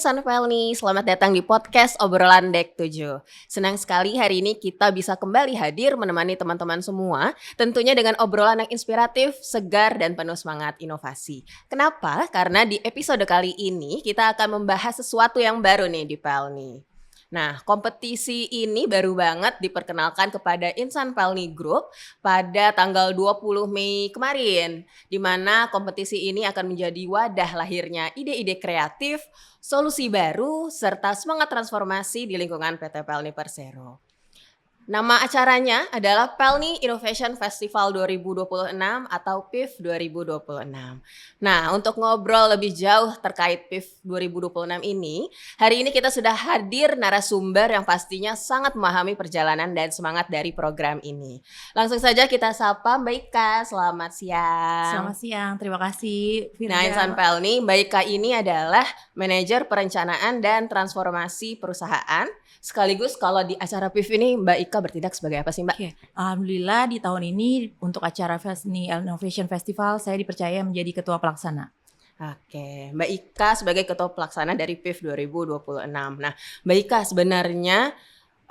Insan Pelni, selamat datang di podcast Obrolan Dek 7. Senang sekali hari ini kita bisa kembali hadir menemani teman-teman semua, tentunya dengan obrolan yang inspiratif, segar, dan penuh semangat inovasi. Kenapa? Karena di episode kali ini kita akan membahas sesuatu yang baru nih di Pelni. Nah, kompetisi ini baru banget diperkenalkan kepada Insan Pelni Group pada tanggal 20 Mei kemarin, di mana kompetisi ini akan menjadi wadah lahirnya ide-ide kreatif, solusi baru, serta semangat transformasi di lingkungan PT Pelni Persero. Nama acaranya adalah Pelni Innovation Festival 2026 atau PIF 2026. Nah, untuk ngobrol lebih jauh terkait PIF 2026 ini, hari ini kita sudah hadir narasumber yang pastinya sangat memahami perjalanan dan semangat dari program ini. Langsung saja kita sapa Mbak Ika, selamat siang. Selamat siang, terima kasih Firda. Nah, Insan Pelni, Mbak Ika ini adalah manajer perencanaan dan transformasi perusahaan. Sekaligus kalau di acara PIF ini Mbak Ika bertindak sebagai apa sih Mbak? Oke, alhamdulillah di tahun ini untuk acara Pelni Innovation Festival saya dipercaya menjadi ketua pelaksana. Oke, Mbak Ika sebagai ketua pelaksana dari PIF 2026. Nah, Mbak Ika sebenarnya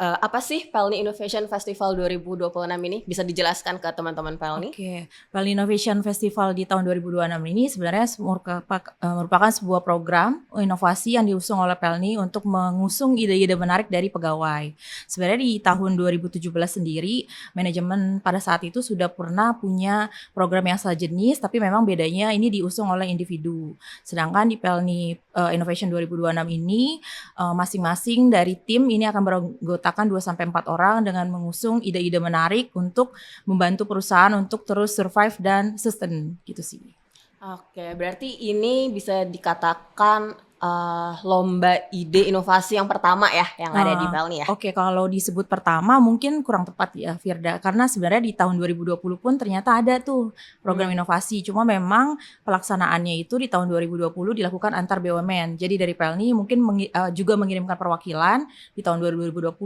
apa sih Pelni Innovation Festival 2026 ini? Bisa dijelaskan ke teman-teman Pelni? Oke, Pelni Innovation Festival di tahun 2026 ini sebenarnya merupakan sebuah program inovasi yang diusung oleh Pelni untuk mengusung ide-ide menarik dari pegawai. Sebenarnya di tahun 2017 sendiri, manajemen pada saat itu sudah pernah punya program yang sejenis, tapi memang bedanya ini diusung oleh individu. Sedangkan di Pelni Innovation 2026 ini, masing-masing dari tim ini akan beranggotakan 2-4 orang dengan mengusung ide-ide menarik untuk membantu perusahaan untuk terus survive dan sustain gitu sih. Oke, berarti ini bisa dikatakan lomba ide inovasi yang pertama ya yang ada di Pelni ya? Oke, kalau disebut pertama mungkin kurang tepat ya Firda, karena sebenarnya di tahun 2020 pun ternyata ada tuh program inovasi, cuma memang pelaksanaannya itu di tahun 2020 dilakukan antar BUMN. Jadi dari Pelni mungkin juga mengirimkan perwakilan di tahun 2020.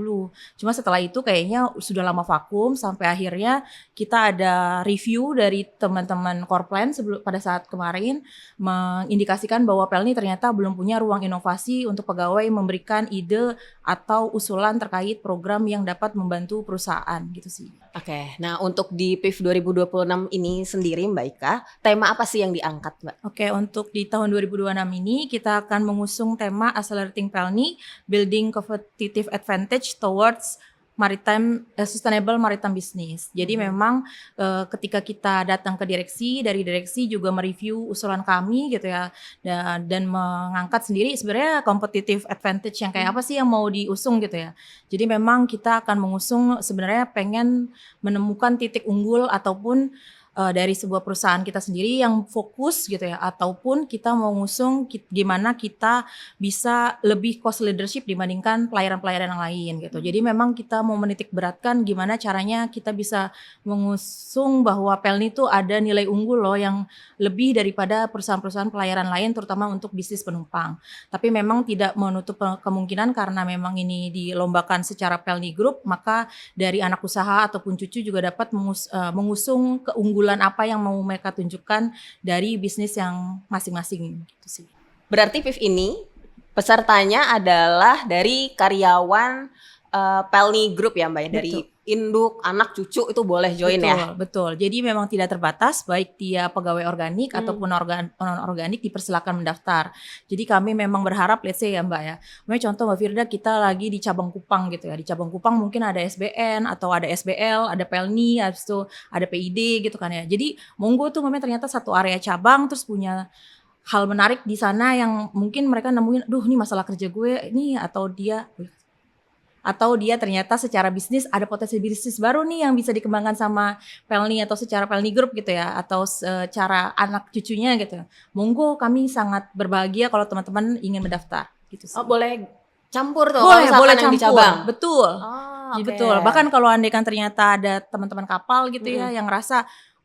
Cuma setelah itu kayaknya sudah lama vakum sampai akhirnya kita ada review dari teman-teman Korplan pada saat kemarin mengindikasikan bahwa Pelni ternyata belum punya ruang inovasi untuk pegawai memberikan ide atau usulan terkait program yang dapat membantu perusahaan gitu sih. Oke, nah untuk di PIF 2026 ini sendiri Mbak Ika, tema apa sih yang diangkat Mbak? Oke, untuk di tahun 2026 ini kita akan mengusung tema Accelerating Pelni, Building Competitive Advantage Towards Sustainable Maritime Business. Jadi memang ketika kita datang ke dari direksi juga mereview usulan kami gitu ya, dan mengangkat sendiri sebenarnya competitive advantage yang kayak apa sih yang mau diusung gitu ya. Jadi memang kita akan mengusung sebenarnya pengen menemukan titik unggul ataupun dari sebuah perusahaan kita sendiri yang fokus gitu ya, ataupun kita mau ngusung gimana kita bisa lebih cost leadership dibandingkan pelayaran-pelayaran yang lain gitu. Jadi memang kita mau menitik beratkan gimana caranya kita bisa mengusung bahwa Pelni itu ada nilai unggul loh yang lebih daripada perusahaan-perusahaan pelayaran lain terutama untuk bisnis penumpang. Tapi memang tidak menutup kemungkinan karena memang ini dilombakan secara Pelni Group, maka dari anak usaha ataupun cucu juga dapat mengusung keunggulan apa yang mau mereka tunjukkan dari bisnis yang masing-masing gitu sih. Berarti PIF ini pesertanya adalah dari karyawan Pelni Group ya Mbak ya? Dari induk, anak, cucu itu boleh join ya? Betul. Jadi memang tidak terbatas baik dia pegawai organik ataupun non-organik dipersilakan mendaftar. Jadi kami memang berharap let's say ya Mbak ya. Contoh Mbak Firda kita lagi di cabang Kupang gitu ya. Di cabang Kupang mungkin ada SBN atau ada SBL, ada Pelni, habis itu ada PID gitu kan ya. Jadi monggo tuh memang ternyata satu area cabang terus punya hal menarik di sana yang mungkin mereka nemuin, duh ini masalah kerja gue ini atau dia ternyata secara bisnis ada potensi bisnis baru nih yang bisa dikembangkan sama Pelni atau secara Pelni Group gitu ya, atau secara anak cucunya gitu. Monggo, kami sangat berbahagia kalau teman-teman ingin mendaftar gitu sih. Oh, boleh campur tuh? Boleh campur. Di cabang. Betul. Oh, okay. Betul. Bahkan kalau andaikan ternyata ada teman-teman kapal gitu ya yang ngerasa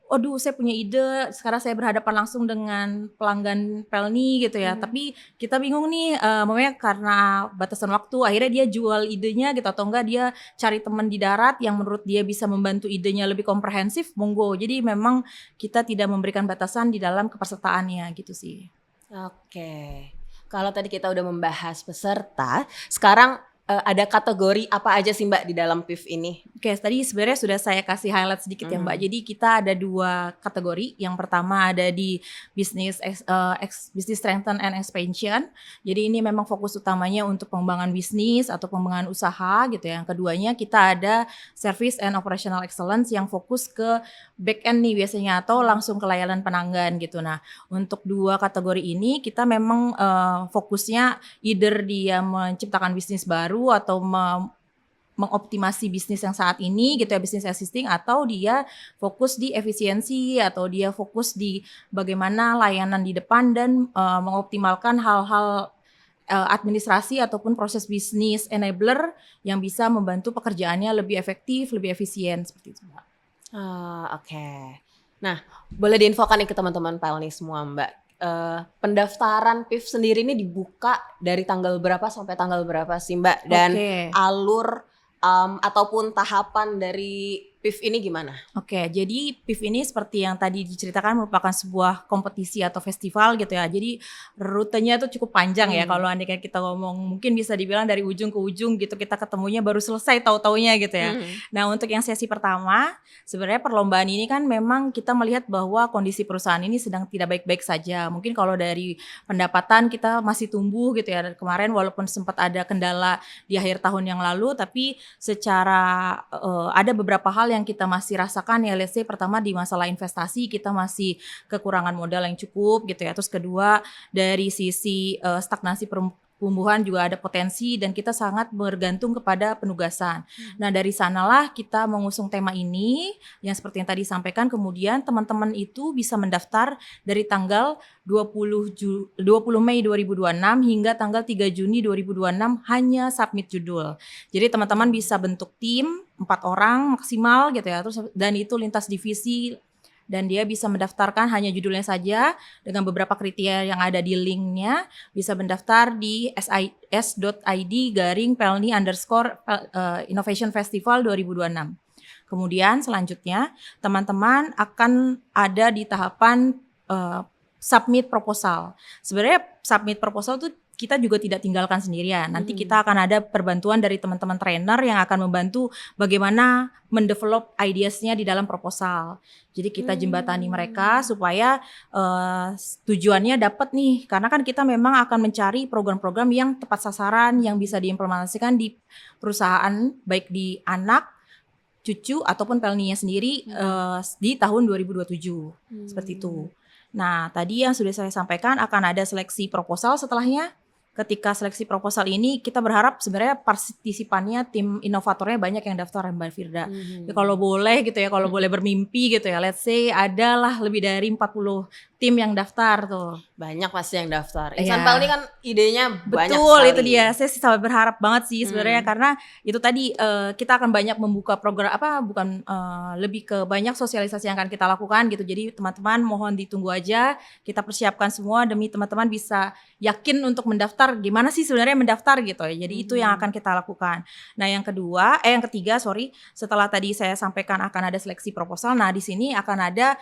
aduh saya punya ide, sekarang saya berhadapan langsung dengan pelanggan Pelni gitu ya. Tapi kita bingung nih, makanya karena batasan waktu, akhirnya dia jual idenya gitu atau enggak dia cari teman di darat yang menurut dia bisa membantu idenya lebih komprehensif, monggo. Jadi memang kita tidak memberikan batasan di dalam kepesertaannya gitu sih. Oke. Kalau tadi kita udah membahas peserta, sekarang ada kategori apa aja sih Mbak di dalam PIF ini? Oke, tadi sebenarnya sudah saya kasih highlight sedikit ya Mbak. Jadi kita ada 2 kategori. Yang pertama ada di business strengthen and expansion. Jadi ini memang fokus utamanya untuk pengembangan bisnis atau pengembangan usaha gitu ya. Yang keduanya kita ada service and operational excellence yang fokus ke back end nih biasanya atau langsung ke layanan pelanggan gitu. Nah, untuk 2 kategori ini kita memang fokusnya either dia menciptakan bisnis baru atau mengoptimasi bisnis yang saat ini gitu ya, bisnis existing, atau dia fokus di efisiensi atau dia fokus di bagaimana layanan di depan dan mengoptimalkan hal-hal administrasi ataupun proses bisnis enabler yang bisa membantu pekerjaannya lebih efektif, lebih efisien seperti itu Mbak. Oke. Nah, boleh diinfokan nih ke teman-teman PEL nih semua Mbak. Pendaftaran PIF sendiri ini dibuka dari tanggal berapa sampai tanggal berapa sih Mbak? Dan alur ataupun tahapan dari PIF ini gimana? Oke, jadi PIF ini seperti yang tadi diceritakan merupakan sebuah kompetisi atau festival gitu ya. Jadi rutenya tuh cukup panjang ya. Kalau andaikan kita ngomong mungkin bisa dibilang dari ujung ke ujung gitu kita ketemunya baru selesai tahu-taunya gitu ya. Nah, untuk yang sesi pertama sebenarnya perlombaan ini kan memang kita melihat bahwa kondisi perusahaan ini sedang tidak baik-baik saja. Mungkin kalau dari pendapatan kita masih tumbuh gitu ya. Kemarin walaupun sempat ada kendala di akhir tahun yang lalu, tapi secara ada beberapa hal yang kita masih rasakan ya, let's say pertama di masalah investasi kita masih kekurangan modal yang cukup gitu ya. Terus kedua dari sisi stagnasi pertumbuhan juga ada potensi dan kita sangat bergantung kepada penugasan. Nah dari sanalah kita mengusung tema ini yang seperti yang tadi disampaikan, kemudian teman-teman itu bisa mendaftar dari tanggal 20 Mei 2026 hingga tanggal 3 Juni 2026 hanya submit judul. Jadi teman-teman bisa bentuk tim 4 orang maksimal gitu ya, terus dan itu lintas divisi dan dia bisa mendaftarkan hanya judulnya saja dengan beberapa kriteria yang ada di linknya, bisa mendaftar di sis.id/pelni_innovation festival 2026. Kemudian selanjutnya teman-teman akan ada di tahapan submit proposal. Sebenarnya submit proposal tuh kita juga tidak tinggalkan sendirian. Nanti kita akan ada perbantuan dari teman-teman trainer yang akan membantu bagaimana mendevelop ideasnya di dalam proposal. Jadi kita jembatani mereka supaya tujuannya dapat nih. Karena kan kita memang akan mencari program-program yang tepat sasaran, yang bisa diimplementasikan di perusahaan, baik di anak, cucu, ataupun pelninya sendiri di tahun 2027. Seperti itu. Nah, tadi yang sudah saya sampaikan akan ada seleksi proposal setelahnya. Ketika seleksi proposal ini kita berharap sebenarnya partisipannya tim inovatornya banyak yang daftar Mbak Firda. Ya, kalau boleh gitu ya, kalau boleh bermimpi gitu ya, let's say adalah lebih dari 40 tim yang daftar tuh. Banyak pasti yang daftar. Insan PEL ini kan idenya banyak Betul, sekali. itu dia. Saya sih sangat berharap banget sih sebenarnya karena itu tadi kita akan banyak membuka program lebih ke banyak sosialisasi yang akan kita lakukan gitu. Jadi teman-teman mohon ditunggu aja. Kita persiapkan semua demi teman-teman bisa yakin untuk mendaftar. Gimana sih sebenarnya mendaftar gitu ya. Jadi itu yang akan kita lakukan. Nah, yang ketiga, setelah tadi saya sampaikan akan ada seleksi proposal. Nah, di sini akan ada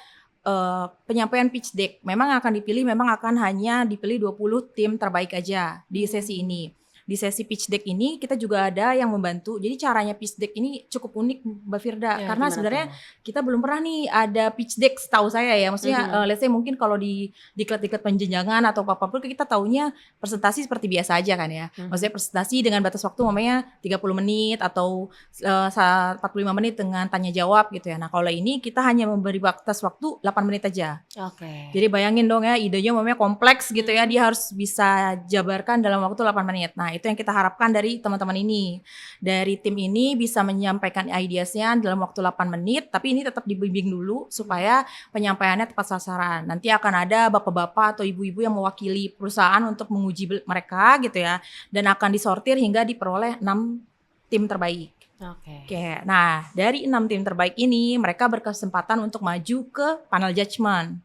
penyampaian pitch deck. Memang akan hanya dipilih 20 tim terbaik aja di sesi ini. Di sesi pitch deck ini kita juga ada yang membantu. Jadi caranya pitch deck ini cukup unik Mbak Firda Ya, karena sebenarnya kita belum pernah nih ada pitch deck setahu saya ya. Maksudnya let's say mungkin kalau di diklat-diklat penjenjangan atau apa-apa kita taunya presentasi seperti biasa aja kan ya. Maksudnya presentasi dengan batas waktu namanya 30 menit atau 45 menit dengan tanya jawab gitu ya. Nah, kalau ini kita hanya memberi batas waktu 8 menit aja. Oke. Jadi bayangin dong ya, idenya namanya kompleks gitu ya, dia harus bisa jabarkan dalam waktu 8 menit. Nah, itu yang kita harapkan dari teman-teman ini. Dari tim ini bisa menyampaikan ideasnya dalam waktu 8 menit, tapi ini tetap dibimbing dulu supaya penyampaiannya tepat sasaran. Nanti akan ada bapak-bapak atau ibu-ibu yang mewakili perusahaan untuk menguji mereka gitu ya, dan akan disortir hingga diperoleh 6 tim terbaik. Oke. Nah, dari 6 tim terbaik ini mereka berkesempatan untuk maju ke panel judgment.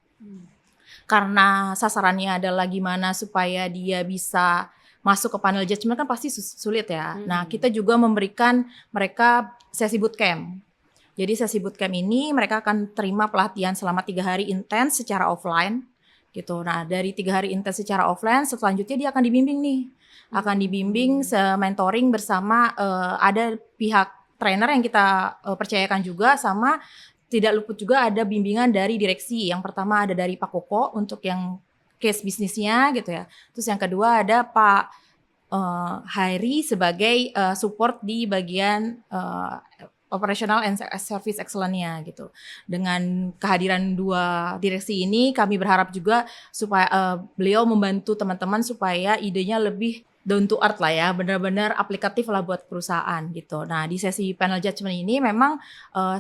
Karena sasarannya adalah gimana supaya dia bisa masuk ke panel judgment kan pasti sulit ya. Nah, kita juga memberikan mereka sesi bootcamp. Jadi sesi bootcamp ini mereka akan terima pelatihan selama 3 hari intens secara offline. gitu. Nah dari 3 hari intens secara offline, selanjutnya dia akan dibimbing nih, akan dibimbing mentoring bersama ada pihak trainer yang kita percayakan juga, sama tidak luput juga ada bimbingan dari direksi. Yang pertama ada dari Pak Koko untuk yang case bisnisnya gitu ya. Terus yang kedua ada Pak Hairi sebagai support di bagian operational and service excellence-nya gitu. Dengan kehadiran 2 direksi ini kami berharap juga supaya beliau membantu teman-teman supaya idenya lebih down to earth lah ya, benar-benar aplikatif lah buat perusahaan gitu. Nah di sesi panel judgment ini memang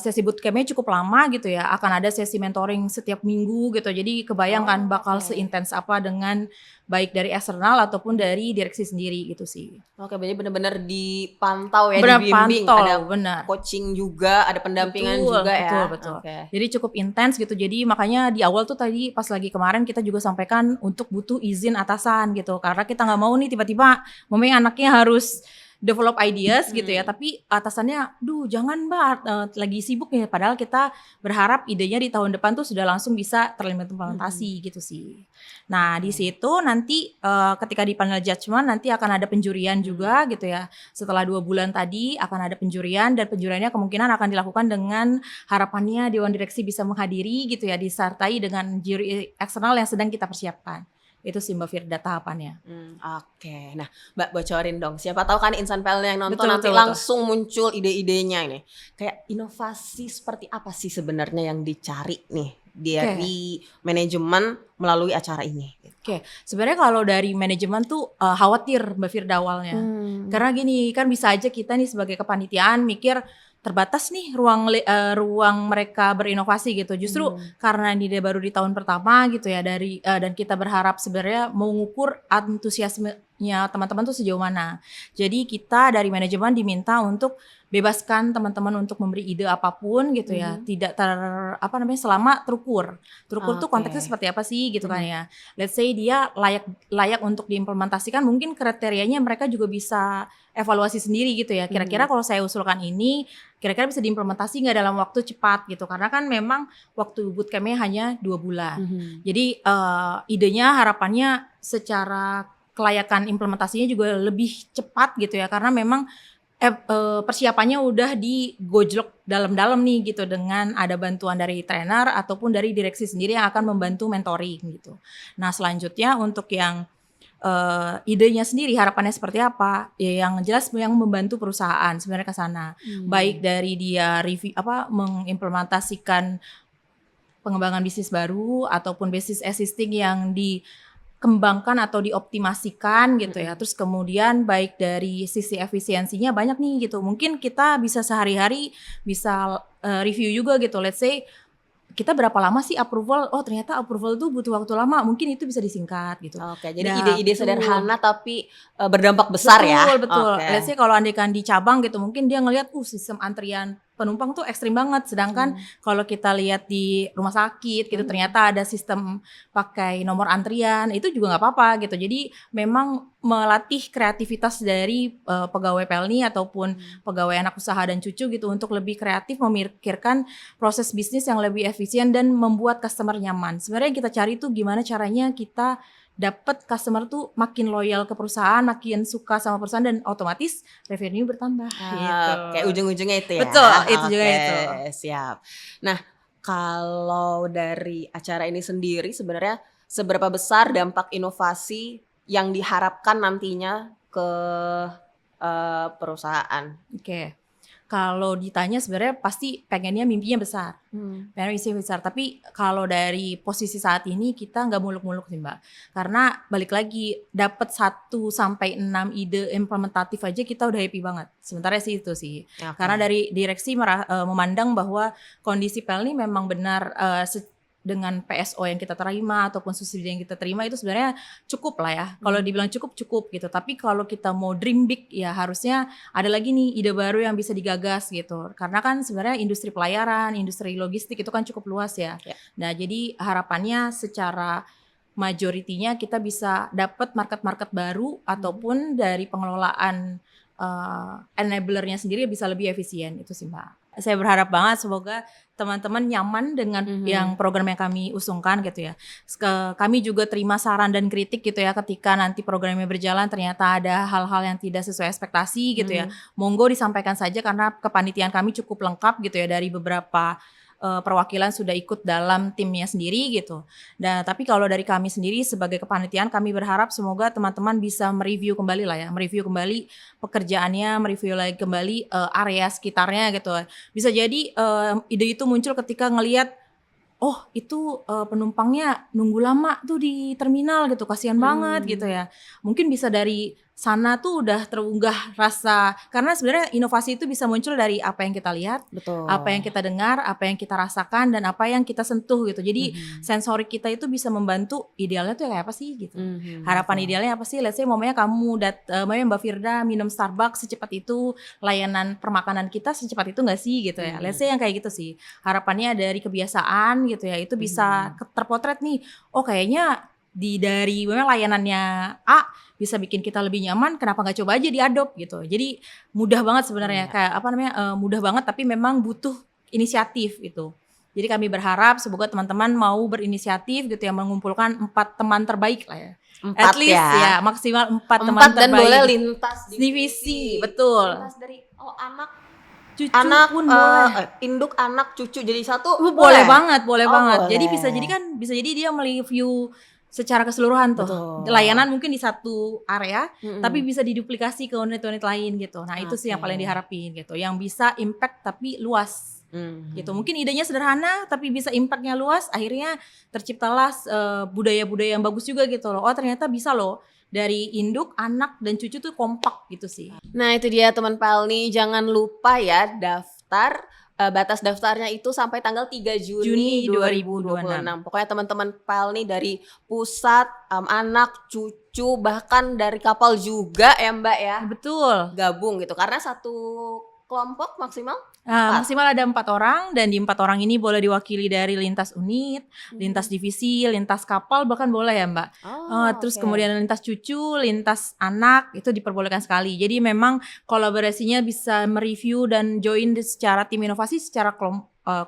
sesi bootcamp-nya cukup lama gitu ya, akan ada sesi mentoring setiap minggu gitu. Jadi kebayangkan bakal seintens apa dengan baik dari eksternal ataupun dari direksi sendiri gitu sih. Oke, jadi benar-benar dipantau ya, Benar dibimbing, pantau, ada benar. coaching juga, ada pendampingan juga ya. Betul. Oke. Jadi cukup intens gitu. Jadi makanya di awal tuh tadi pas lagi kemarin kita juga sampaikan untuk butuh izin atasan gitu. Karena kita nggak mau nih tiba-tiba memang anaknya harus develop ideas gitu ya, tapi atasannya, duh jangan Mbak, lagi sibuk ya. Padahal kita berharap idenya di tahun depan tuh sudah langsung bisa terimplementasi gitu sih. Nah di situ nanti ketika di panel judgment nanti akan ada penjurian juga gitu ya. Setelah 2 bulan tadi akan ada penjurian, dan penjuriannya kemungkinan akan dilakukan dengan harapannya Dewan Direksi bisa menghadiri gitu ya, disertai dengan juri eksternal yang sedang kita persiapkan. Itu sih Mbak Firda tahapannya. Oke. Nah, Mbak bocorin dong. Siapa tahu kan insan PLN yang nonton Betul, nanti betul. langsung muncul ide-idenya ini. Kayak inovasi seperti apa sih sebenarnya yang dicari nih dari manajemen melalui acara ini? Oke, sebenarnya kalau dari manajemen tuh khawatir Mbak Firda awalnya. Karena gini, kan bisa aja kita nih sebagai kepanitiaan mikir terbatas nih ruang mereka berinovasi gitu. Justru karena ini dia baru di tahun pertama gitu ya, dan kita berharap sebenarnya mengukur antusiasmenya teman-teman tuh sejauh mana. Jadi kita dari manajemen diminta untuk bebaskan teman-teman untuk memberi ide apapun gitu ya, tidak selama terukur tuh konteksnya seperti apa sih gitu kan ya. Let's say dia layak untuk diimplementasikan, mungkin kriterianya mereka juga bisa evaluasi sendiri gitu ya. Kira-kira kalau saya usulkan ini, kira-kira bisa diimplementasi nggak dalam waktu cepat gitu, karena kan memang waktu bootcampnya hanya 2 bulan. Jadi idenya harapannya secara kelayakan implementasinya juga lebih cepat gitu ya, karena memang persiapannya udah digojlok dalam-dalam nih gitu, dengan ada bantuan dari trainer ataupun dari direksi sendiri yang akan membantu mentoring gitu. Nah selanjutnya untuk yang idenya sendiri harapannya seperti apa? Ya yang jelas yang membantu perusahaan sebenarnya ke sana. Baik dari dia mengimplementasikan pengembangan bisnis baru ataupun bisnis existing yang dikembangkan atau dioptimasikan gitu ya. Terus kemudian baik dari sisi efisiensinya banyak nih gitu. Mungkin kita bisa sehari-hari bisa review juga gitu. Let's say kita berapa lama sih approval? Oh ternyata approval tuh butuh waktu lama. Mungkin itu bisa disingkat gitu. Oke, jadi ide-ide sederhana tapi berdampak besar ya. Betul. Oke. Let's say kalau andaikan di cabang gitu, mungkin dia ngelihat sistem antrian penumpang tuh ekstrim banget. Sedangkan kalau kita lihat di rumah sakit gitu, ternyata ada sistem pakai nomor antrian, itu juga nggak apa-apa gitu. Jadi memang melatih kreativitas dari pegawai PLNI ataupun pegawai anak usaha dan cucu gitu, untuk lebih kreatif memikirkan proses bisnis yang lebih efisien dan membuat customer nyaman. Sebenarnya yang kita cari tuh gimana caranya kita dapat customer tuh makin loyal ke perusahaan, makin suka sama perusahaan, dan otomatis revenue bertambah gitu. Oke, ujung-ujungnya itu ya. Betul, itu juga itu. Siap. Nah, kalau dari acara ini sendiri sebenarnya seberapa besar dampak inovasi yang diharapkan nantinya ke perusahaan? Oke. Kalau ditanya sebenarnya pasti pengennya mimpinya besar. Pengennya mimpinya besar. Tapi kalau dari posisi saat ini kita nggak muluk-muluk sih Mbak. Karena balik lagi dapat 1 sampai 6 ide implementatif aja kita udah happy banget. Sementara sih itu sih. Oke. Karena dari direksi memandang bahwa kondisi PLNI memang benar dengan PSO yang kita terima ataupun subsidi yang kita terima itu sebenarnya cukup lah ya. Kalau dibilang cukup gitu. Tapi kalau kita mau dream big ya harusnya ada lagi nih ide baru yang bisa digagas gitu. Karena kan sebenarnya industri pelayaran, industri logistik itu kan cukup luas ya. Nah jadi harapannya secara majoritinya kita bisa dapat market-market baru ataupun dari pengelolaan enablernya sendiri bisa lebih efisien, itu sih Mbak. Saya berharap banget semoga teman-teman nyaman dengan yang program yang kami usungkan gitu ya. Kami juga terima saran dan kritik gitu ya ketika nanti programnya berjalan ternyata ada hal-hal yang tidak sesuai ekspektasi gitu ya. Monggo disampaikan saja karena kepanitiaan kami cukup lengkap gitu ya, dari beberapa perwakilan sudah ikut dalam timnya sendiri gitu. Dan tapi kalau dari kami sendiri sebagai kepanitiaan, kami berharap semoga teman-teman bisa mereview kembali lah ya, mereview kembali pekerjaannya, mereview lagi kembali area sekitarnya gitu. Bisa jadi ide itu muncul ketika ngelihat, oh itu penumpangnya nunggu lama tuh di terminal gitu, kasihan banget gitu ya. Mungkin bisa dari sana tuh udah terunggah rasa, karena sebenarnya inovasi itu bisa muncul dari apa yang kita lihat, Betul. apa yang kita dengar, apa yang kita rasakan, dan apa yang kita sentuh gitu. Jadi sensorik kita itu bisa membantu idealnya tuh kayak apa sih gitu. Harapan idealnya apa sih? Let's say mamanya kamu mamanya Mbak Firda minum Starbucks secepat itu, layanan permakanan kita secepat itu nggak sih gitu ya. Let's say yang kayak gitu sih. Harapannya dari kebiasaan gitu ya, itu bisa terpotret nih. Oh kayaknya dari memang layanannya A bisa bikin kita lebih nyaman, kenapa nggak coba aja diadopt gitu. Jadi mudah banget sebenarnya, kayak apa namanya, mudah banget tapi memang butuh inisiatif gitu. Jadi kami berharap semoga teman-teman mau berinisiatif gitu ya, mengumpulkan 4 teman terbaik lah ya. 4 At least ya, maksimal 4 teman dan terbaik. boleh lintas divisi, betul. Lintas dari anak, Cucu pun boleh. Induk, anak, cucu jadi satu. Boleh banget. Boleh. Jadi bisa jadi dia mereview secara keseluruhan tuh. Betul. Layanan mungkin di satu area, tapi bisa diduplikasi ke unit-unit lain gitu. Nah, itu sih yang paling diharapin gitu. Yang bisa impact tapi luas. Gitu. Mungkin idenya sederhana tapi bisa impactnya luas, akhirnya terciptalah budaya-budaya yang bagus juga gitu loh. Oh, ternyata bisa loh. Dari induk, anak, dan cucu tuh kompak gitu sih. Nah itu dia teman Pelni, jangan lupa ya daftar. Batas daftarnya itu sampai tanggal 3 Juni 2026. Pokoknya teman-teman Pelni dari pusat, anak, cucu, bahkan dari kapal juga ya Mbak ya. Betul. Gabung gitu, karena satu kelompok maksimal? Maksimal ada 4 orang, dan di 4 orang ini boleh diwakili dari lintas unit, lintas divisi, lintas kapal bahkan boleh ya Mbak. Terus kemudian lintas cucu, lintas anak itu diperbolehkan sekali. Jadi memang kolaborasinya bisa mereview dan join secara tim inovasi secara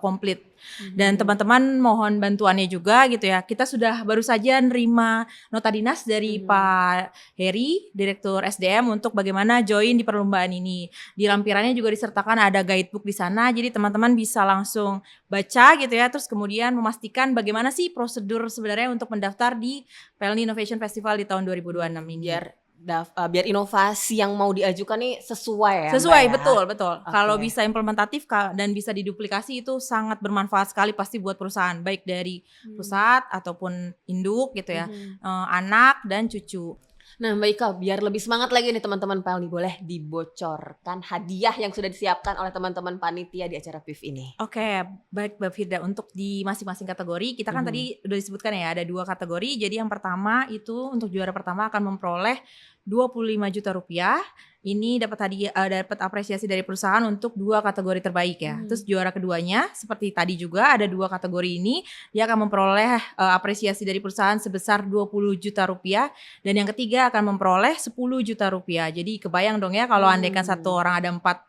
komplit. Dan teman-teman mohon bantuannya juga gitu ya. Kita sudah baru saja nerima nota dinas dari Pak Heri, Direktur SDM, untuk bagaimana join di perlombaan ini. Di lampirannya juga disertakan ada guidebook di sana, jadi teman-teman bisa langsung baca gitu ya. Terus kemudian memastikan bagaimana sih prosedur sebenarnya untuk mendaftar di Pelni Innovation Festival di tahun 2026 ini. Biar inovasi yang mau diajukan nih sesuai ya. Sesuai, Mbak, betul. Kalau bisa implementatif dan bisa diduplikasi itu sangat bermanfaat sekali pasti buat perusahaan, baik dari pusat ataupun induk gitu ya, anak dan cucu. Nah Mbak Ika, biar lebih semangat lagi nih teman-teman Pelni, boleh dibocorkan hadiah yang sudah disiapkan oleh teman-teman panitia di acara PIF ini? Oke, baik Mbak Firda, untuk di masing-masing kategori kita kan tadi udah disebutkan ya, ada 2 kategori. Jadi yang pertama itu untuk juara pertama akan memperoleh 25 juta rupiah. Ini dapat dapat apresiasi dari perusahaan untuk 2 kategori terbaik ya. Terus juara keduanya seperti tadi juga ada 2 kategori ini, dia akan memperoleh apresiasi dari perusahaan sebesar 20 juta rupiah, dan yang ketiga akan memperoleh 10 juta rupiah. Jadi kebayang dong ya kalau andaikan satu orang ada 4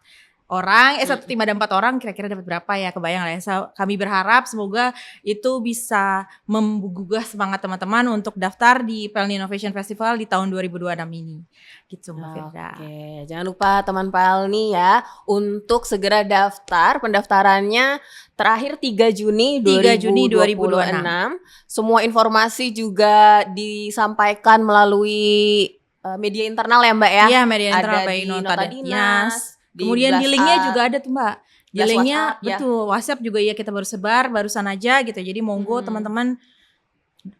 orang, satu tim ada 4 orang, kira-kira dapat berapa ya, kebayang lah ya. Kami berharap semoga itu bisa menggugah semangat teman-teman untuk daftar di Pelni Innovation Festival di tahun 2026 ini. Gitu Mbak Firda. Oke, jangan lupa teman Pelni ya untuk segera daftar. Pendaftarannya terakhir 3 Juni 2026. Semua informasi juga disampaikan melalui media internal ya Mbak ya? Iya, media internal, ada baik di nota dinas. Kemudian di linknya juga ada tuh Mbak. Di linknya WhatsApp, betul, WhatsApp juga ya kita baru sebar barusan aja gitu. Jadi monggo teman-teman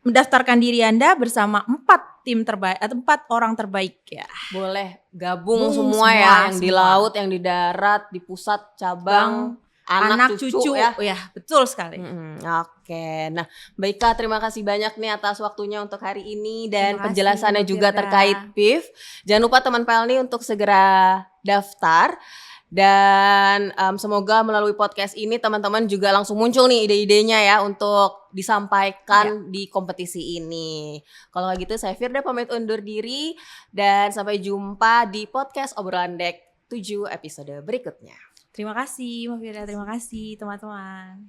mendaftarkan diri Anda bersama 4 tim terbaik atau 4 orang terbaik ya. Boleh gabung semua ya, yang di laut, yang di darat, di pusat, cabang, anak, cucu ya. Ya, betul sekali. Oke, nah Mbak Ika, terima kasih banyak nih atas waktunya untuk hari ini dan penjelasannya Mbak juga Firda terkait PIF. Jangan lupa teman Pelni untuk segera daftar. Dan semoga melalui podcast ini teman-teman juga langsung muncul nih ide-idenya ya untuk disampaikan di kompetisi ini. Kalau kayak gitu saya Firda pamit undur diri dan sampai jumpa di podcast Obrolan Dek 7 episode berikutnya. Terima kasih Mbak Fira, terima kasih teman-teman.